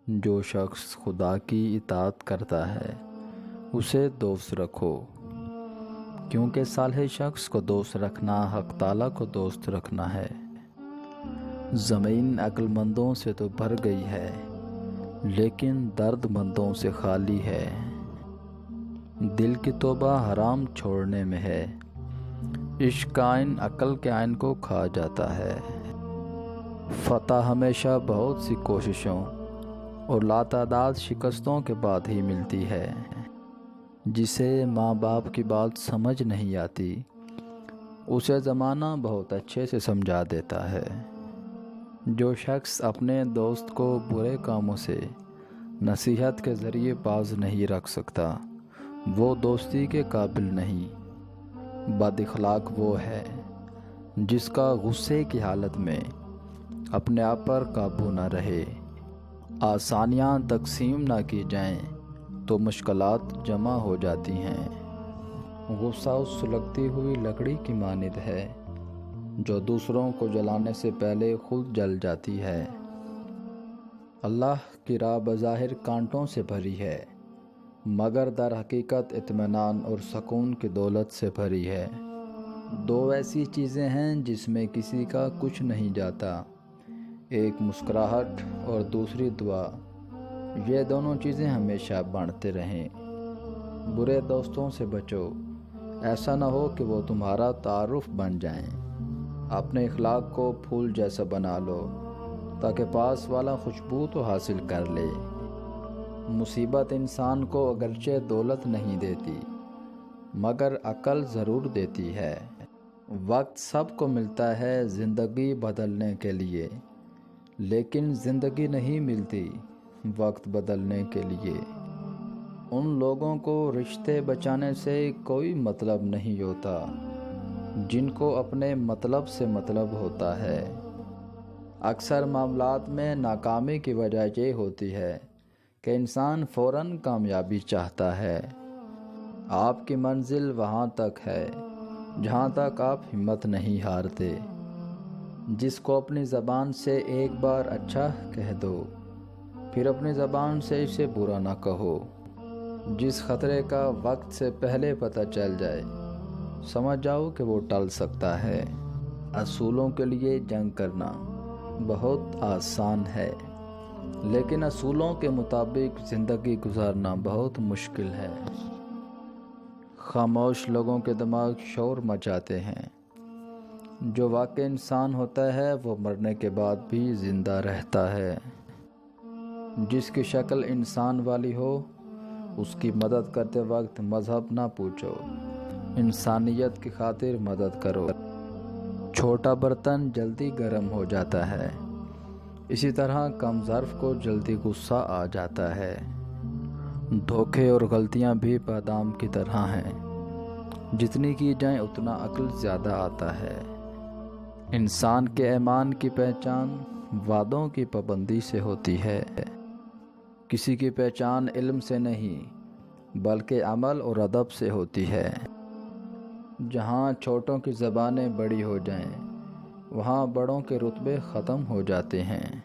جو شخص خدا کی اطاعت کرتا ہے اسے دوست رکھو، کیونکہ صالح شخص کو دوست رکھنا حق تعالیٰ کو دوست رکھنا ہے۔ زمین عقل مندوں سے تو بھر گئی ہے لیکن درد مندوں سے خالی ہے۔ دل کی توبہ حرام چھوڑنے میں ہے، عشق کا عین عقل کے عین کو کھا جاتا ہے۔ فتح ہمیشہ بہت سی کوششوں اور لاتعداد شکستوں کے بعد ہی ملتی ہے۔ جسے ماں باپ کی بات سمجھ نہیں آتی اسے زمانہ بہت اچھے سے سمجھا دیتا ہے۔ جو شخص اپنے دوست کو برے کاموں سے نصیحت کے ذریعے باز نہیں رکھ سکتا وہ دوستی کے قابل نہیں۔ بد اخلاق وہ ہے جس کا غصے کی حالت میں اپنے آپ پر قابو نہ رہے۔ آسانیاں تقسیم نہ کی جائیں تو مشکلات جمع ہو جاتی ہیں۔ غصہ اس سلگتی ہوئی لکڑی کی مانند ہے جو دوسروں کو جلانے سے پہلے خود جل جاتی ہے۔ اللہ کی راہ بظاہر کانٹوں سے بھری ہے مگر در حقیقت اطمینان اور سکون کی دولت سے بھری ہے۔ دو ایسی چیزیں ہیں جس میں کسی کا کچھ نہیں جاتا، ایک مسکراہٹ اور دوسری دعا۔ یہ دونوں چیزیں ہمیشہ بانٹتے رہیں۔ برے دوستوں سے بچو، ایسا نہ ہو کہ وہ تمہارا تعارف بن جائیں۔ اپنے اخلاق کو پھول جیسا بنا لو تاکہ پاس والا خوشبو تو حاصل کر لے۔ مصیبت انسان کو اگرچہ دولت نہیں دیتی مگر عقل ضرور دیتی ہے۔ وقت سب کو ملتا ہے زندگی بدلنے کے لیے، لیکن زندگی نہیں ملتی وقت بدلنے کے لیے۔ ان لوگوں کو رشتے بچانے سے کوئی مطلب نہیں ہوتا جن کو اپنے مطلب سے مطلب ہوتا ہے۔ اکثر معاملات میں ناکامی کی وجہ یہ ہوتی ہے کہ انسان فوراً کامیابی چاہتا ہے۔ آپ کی منزل وہاں تک ہے جہاں تک آپ ہمت نہیں ہارتے۔ جس کو اپنی زبان سے ایک بار اچھا کہہ دو پھر اپنی زبان سے اسے برا نہ کہو۔ جس خطرے کا وقت سے پہلے پتہ چل جائے سمجھ جاؤ کہ وہ ٹل سکتا ہے۔ اصولوں کے لیے جنگ کرنا بہت آسان ہے لیکن اصولوں کے مطابق زندگی گزارنا بہت مشکل ہے۔ خاموش لوگوں کے دماغ شور مچاتے ہیں، جو واقع انسان ہوتا ہے وہ مرنے کے بعد بھی زندہ رہتا ہے۔ جس کی شکل انسان والی ہو اس کی مدد کرتے وقت مذہب نہ پوچھو، انسانیت کی خاطر مدد کرو۔ چھوٹا برتن جلدی گرم ہو جاتا ہے، اسی طرح کم ظرف کو جلدی غصہ آ جاتا ہے۔ دھوکے اور غلطیاں بھی بادام کی طرح ہیں، جتنی کی جائیں اتنا عقل زیادہ آتا ہے۔ انسان کے ایمان کی پہچان وعدوں کی پابندی سے ہوتی ہے۔ کسی کی پہچان علم سے نہیں بلکہ عمل اور ادب سے ہوتی ہے۔ جہاں چھوٹوں کی زبانیں بڑی ہو جائیں وہاں بڑوں کے رتبے ختم ہو جاتے ہیں۔